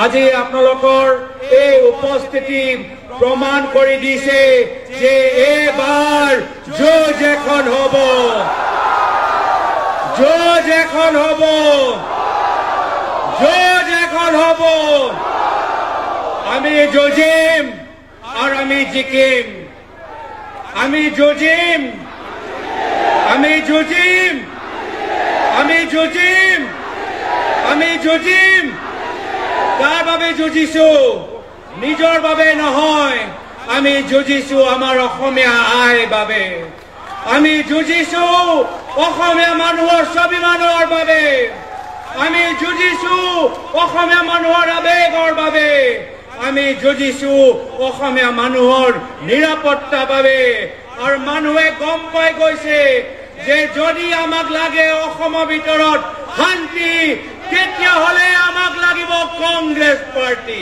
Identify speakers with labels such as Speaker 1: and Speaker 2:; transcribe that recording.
Speaker 1: আজি আপোনালোকৰ এই উপস্থিতি প্ৰমাণ কৰি দিছে যে এবাৰ যুঁজ এখন হ'ব, যুঁজ এখন হ'ব, যুঁজ এখন হ'ব। আমি যুঁজিম আৰু আমি জিকিম, আমি যুঁজিম, আমি যুঁজিম, আমি যুঁজিম, আমি যুঁজিম। কাৰ বাবে যুঁজিছো? নিজৰ বাবে নহয়, আমি যুঁজিছো আমাৰ অসমীয়া আইৰ বাবে, আমি যুঁজিছো অসমীয়া মানুহৰ স্বাভিমানৰ বাবে, আমি যুঁজিছো অসমীয়া মানুহৰ আবেগৰ বাবে, আমি যুঁজিছো অসমীয়া মানুহৰ নিৰাপত্তাৰ বাবে। আৰু মানুহে গম পাই গৈছে যে যদি আমাক লাগে অসমৰ ভিতৰত শান্তি, তেতিয়াহ'লে আমাক লাগিব কংগ্ৰেছ পাৰ্টি।